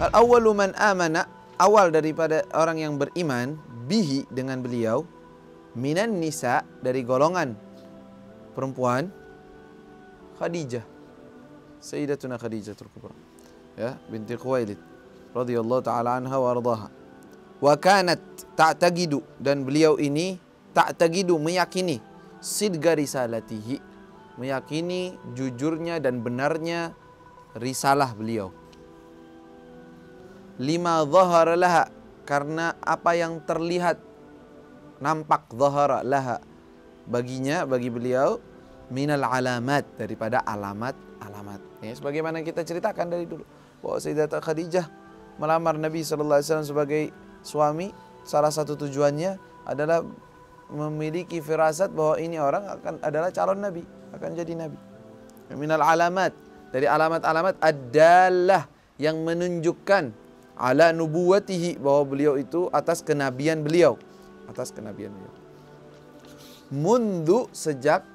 Al-awwalu man amana, awal daripada orang yang beriman bihi dengan beliau, minan nisa, dari golongan perempuan, Khadijah, Sayyidatuna Khadijatul Kubra, ya, binti Khuwailid radhiyallahu taala anha wa ardhaha. Wa kanat ta'taqidu, dan beliau ini ta'taqidu, meyakini, sidga risalatihi, meyakini jujurnya dan benarnya risalah beliau. Lima dhahara laha, karena apa yang terlihat, nampak, dhahara laha, baginya, bagi beliau, minal alamat, daripada alamat-alamat. Ya, sebagaimana kita ceritakan dari dulu, bahwa Sayyidatuna Khadijah melamar Nabi SAW sebagai suami, salah satu tujuannya adalah memiliki firasat bahwa ini orang adalah calon Nabi, akan jadi Nabi. Minal alamat, dari alamat-alamat, adalah yang menunjukkan ala nubuwatihi, bahwa beliau itu atas kenabian beliau, mundu, sejak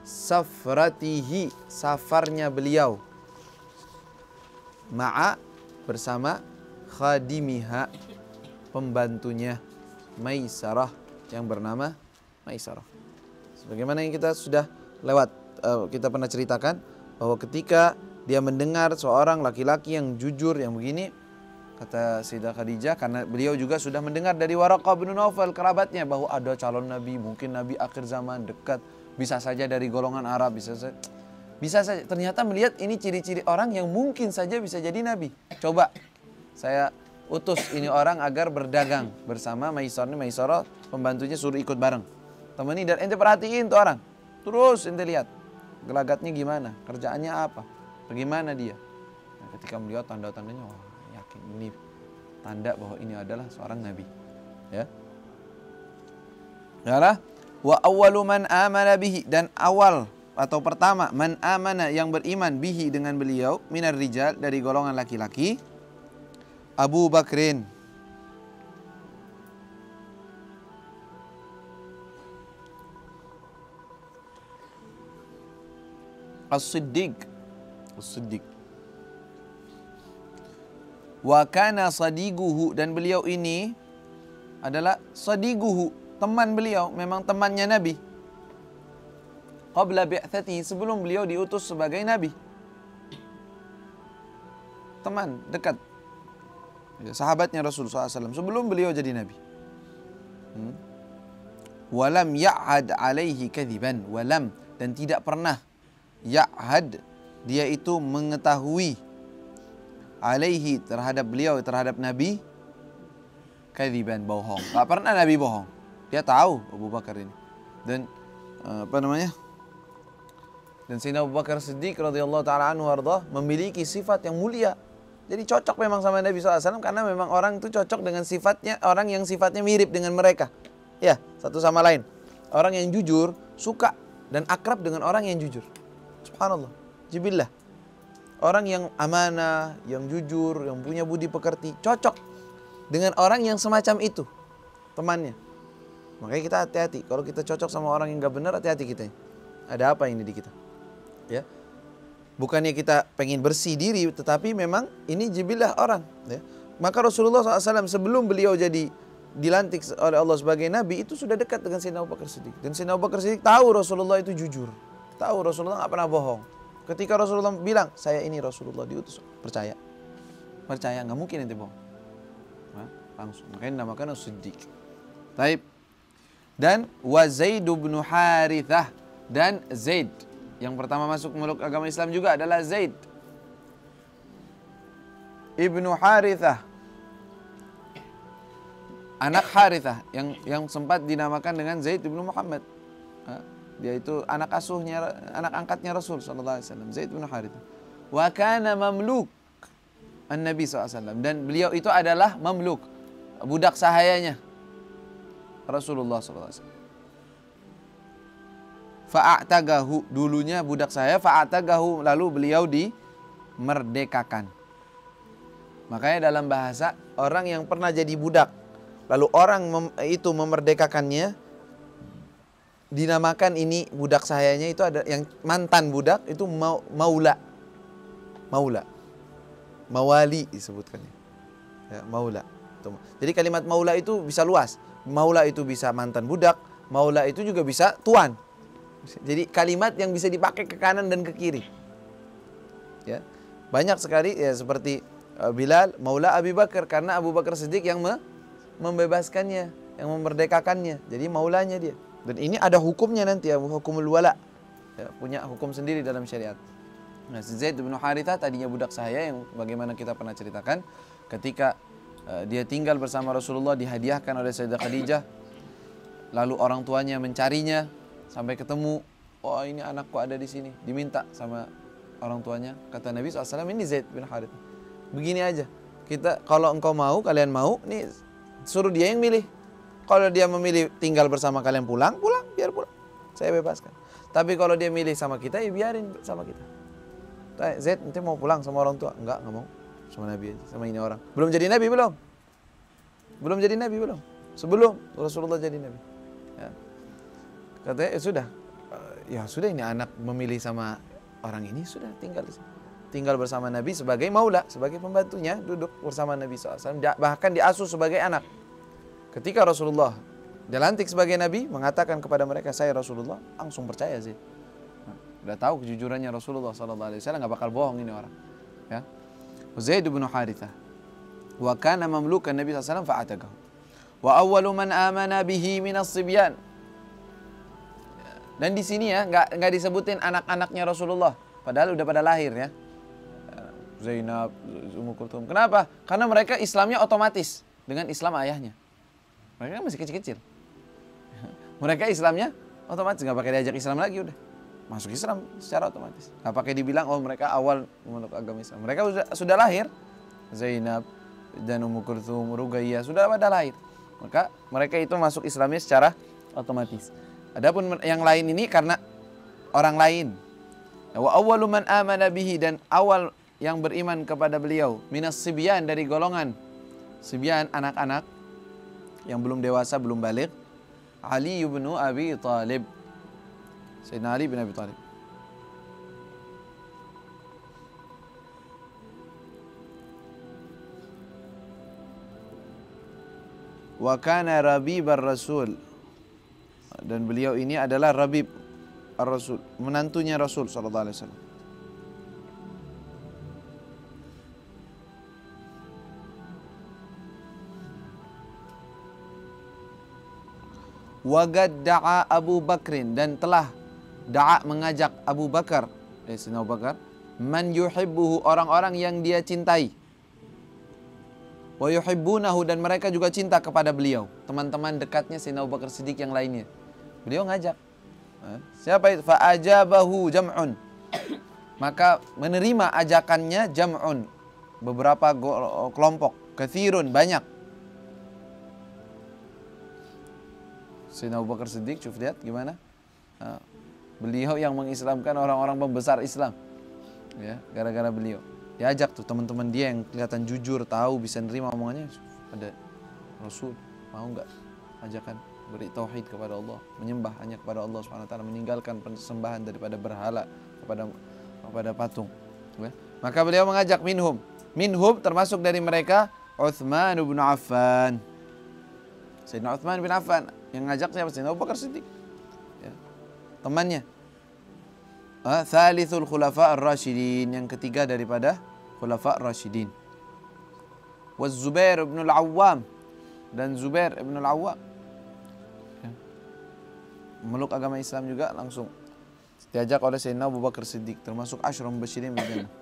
safratihi, safarnya beliau, ma'a, bersama, khadimiha, pembantunya, Maisarah, yang bernama Maisarah. Sebagaimana yang kita sudah lewat, kita pernah ceritakan bahwa ketika dia mendengar seorang laki-laki yang jujur, yang begini, kata Sayyidah Khadijah, karena beliau juga sudah mendengar dari Waraqah bin Naufal, kerabatnya, bahwa ada calon Nabi, mungkin Nabi akhir zaman dekat, bisa saja dari golongan Arab, bisa saja. Ternyata melihat ini ciri-ciri orang yang mungkin saja bisa jadi Nabi. Coba saya utus ini orang agar berdagang bersama Maisarah, pembantunya, suruh ikut bareng, temani, dan ente perhatiin tuh orang, terus ente lihat gelagatnya gimana, kerjaannya apa, bagaimana dia. Nah, ketika melihat tanda-tandanya, wah, yakin ini tanda bahwa ini adalah seorang Nabi, ya. Yalah, wa awwalu man amana bihi, dan awal atau pertama, man amana, yang beriman, bihi, dengan beliau, minar rijal, dari golongan laki-laki, Abu Bakrin. As-Siddiq. Wa kana sadiguhu, dan beliau ini adalah sadiguhu, teman beliau, memang temannya Nabi. Qabla bi'atsatihi, sebelum beliau diutus sebagai Nabi. Teman dekat, sahabatnya Rasulullah SAW sebelum beliau jadi Nabi. Walam ya'had alaihi kadhiban, walam, dan tidak pernah, ya'had, dia itu mengetahui, alaihi, terhadap beliau, terhadap Nabi, kadhiban, bohong. Gak pernah Nabi bohong. Dia tahu Abu Bakar ini. Dan dan Sayyidina Abu Bakar Siddiq radhiyallahu taala anhu warḍah memiliki sifat yang mulia. Jadi cocok memang sama Nabi SAW, karena memang orang itu cocok dengan sifatnya, orang yang sifatnya mirip dengan mereka. Ya, satu sama lain. Orang yang jujur suka dan akrab dengan orang yang jujur. Subhanallah, jibillah. Orang yang amanah, yang jujur, yang punya budi pekerti, cocok dengan orang yang semacam itu, temannya. Makanya kita hati-hati. Kalau kita cocok sama orang yang gak benar, hati-hati kita. Ada apa ini di kita? Ya. Bukannya kita pengen bersih diri, tetapi memang ini jibilah orang. Ya. Maka Rasulullah SAW sebelum beliau jadi dilantik oleh Allah sebagai Nabi, itu sudah dekat dengan Sayyidina Abu Bakar Siddiq. Dan Sayyidina Abu Bakar Siddiq tahu Rasulullah itu jujur. Tahu Rasulullah gak pernah bohong. Ketika Rasulullah bilang, saya ini Rasulullah diutus, percaya. Percaya, gak mungkin ente bohong. Nah, langsung. Makanya dinamakan As-Siddiq. Taib. Dan wa Zaid bin Harithah, dan Zaid, yang pertama masuk meluk agama Islam juga adalah Zaid ibnu Harithah, anak Harithah, yang sempat dinamakan dengan Zaid ibnu Muhammad. Dia itu anak asuhnya, anak angkatnya Rasul sallallahu alaihi wasallam, Zaid ibnu Harithah. Wa kana mamluk an-Nabi sallallahu alaihi wasallam, dan beliau itu adalah mamluk, budak sahayanya Rasulullah sallallahu alaihi wasallam. Fa'atagahu, dulunya budak saya, fa'atagahu, lalu beliau dimerdekakan. Makanya dalam bahasa, orang yang pernah jadi budak, lalu orang itu memerdekakannya, dinamakan ini budak sayanya, itu ada yang mantan budak, itu maula. Maula. mawali disebutkannya. Ya, maula. Jadi kalimat maula itu bisa luas. Maula itu bisa mantan budak, maula itu juga bisa tuan. Jadi kalimat yang bisa dipakai ke kanan dan ke kiri. Ya. Banyak sekali ya seperti Bilal maula Abu Bakar karena Abu Bakar Siddiq yang membebaskannya, yang memerdekakannya. Jadi maulanya dia. Dan ini ada hukumnya nanti ya, hukumul wala. Ya, punya hukum sendiri dalam syariat. Nah, Zaid bin Harithah tadinya budak sahaya yang bagaimana kita pernah ceritakan ketika dia tinggal bersama Rasulullah, dihadiahkan oleh Sayyidah Khadijah. Lalu orang tuanya mencarinya sampai ketemu. Oh, ini anakku ada di sini. Diminta sama orang tuanya. Kata Nabi SAW, ini Zaid bin Harithah. Begini aja. Kalau engkau mau, kalian mau, nih suruh dia yang milih. Kalau dia memilih tinggal bersama kalian pulang, biar pulang. Saya bebaskan. Tapi kalau dia milih sama kita, ya biarin sama kita. Zaid nanti mau pulang sama orang tua? Enggak mau. Sama Nabi aja, sama ini orang. Belum jadi Nabi belum? Belum jadi Nabi belum? Sebelum Rasulullah jadi Nabi. Ya. Katanya ya sudah ini anak memilih sama orang ini, sudah tinggal bersama Nabi sebagai maula, sebagai pembantunya, duduk bersama Nabi SAW, bahkan diasuh sebagai anak. Ketika Rasulullah dilantik sebagai Nabi, mengatakan kepada mereka, saya Rasulullah, langsung percaya sih. Udah tahu kejujurannya Rasulullah SAW, nggak bakal bohong ini orang. Ya. Zaid bin Harithah wa kana mamlukan Nabi SAW fa'ataqahu wa awwalu man amana bihi minas sibyan. Dan di sini ya nggak disebutin anak-anaknya Rasulullah, padahal udah pada lahir ya. Zainab, Ummu Kulthum. Kenapa? Karena mereka Islamnya otomatis dengan Islam ayahnya. Mereka masih kecil-kecil. Mereka Islamnya otomatis, nggak pakai diajak Islam lagi, udah masuk Islam secara otomatis. Nggak pakai dibilang oh mereka awal memeluk agama Islam. Mereka sudah lahir. Zainab dan Ummu Kulthum, Ruqayyah sudah pada lahir. Maka mereka itu masuk Islamnya secara otomatis. Adapun yang lain ini karena orang lain. Wa awwalu man amana bihi, dan awal yang beriman kepada beliau minas sibyan, dari golongan sibyan, anak-anak yang belum dewasa, belum baligh, Ali bin Abi Thalib. Sayyidina Ali bin Abi Thalib. Wa kana Rabib ar-Rasul, dan beliau ini adalah Rabib ar-Rasul, menantunya Rasul sallallahu alaihi wasallam. Wa da'a Abu Bakrin, dan telah mengajak Abu Bakar, Sayyidina Abu Bakar, man yuhibbuhu, orang-orang yang dia cintai. Wa yuhibbunahu, dan mereka juga cinta kepada beliau, teman-teman dekatnya Sayyidina Abu Bakar Siddiq yang lainnya. Beliau ngajak. Siapa itu? Fa ajabahu jam'un. Maka menerima ajakannya jam'un, beberapa kelompok, katsirun, banyak. Sayyidina Abu Bakar Siddiq, coba lihat gimana. Beliau yang mengislamkan orang-orang pembesar Islam. Ya, gara-gara beliau. Diajak tuh teman-teman dia yang kelihatan jujur, tahu, bisa nerima omongannya. Ada Rasul, mau nggak ajakan beri tauhid kepada Allah, menyembah hanya kepada Allah SWT, meninggalkan persembahan daripada berhala kepada patung. Ya. Maka beliau mengajak minhum termasuk dari mereka Utsman bin Affan. Sayyidina Utsman bin Affan yang ngajak siapa? Sayyidina Abu Bakar Siddiq. Ya. Temannya. Thalithul khulafa ar-rasyidin, yang ketiga daripada khulafa ar-rasyidin. Wa Zubair bin al-Awwam, dan Zubair bin al-Awwam. Ya. Memeluk agama Islam juga langsung diajak oleh Sayyidina Abu Bakar Siddiq, termasuk Asyram Basyirin bil Jannah.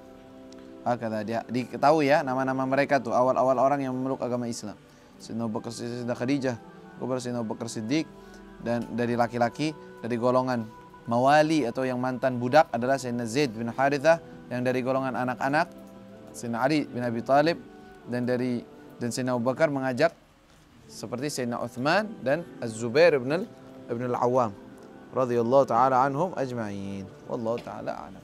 Kata dia diketahui ya nama-nama mereka tuh awal-awal orang yang memeluk agama Islam. Sayyidina Abu Bakar Siddiq, Sayyidah Khadijah, kemudian Sayyidina Abu Bakar Siddiq, dan dari laki-laki dari golongan mawali atau yang mantan budak adalah Sayyidina Zaid bin Harithah, yang dari golongan anak-anak Sayyidina Ali bin Abi Thalib, dan Sayyidina Abu Bakar mengajak seperti Sayyidina Utsman dan Az-Zubair ibn al-Awwam radhiyallahu taala anhum ajma'in. Wallahu taala a'lam.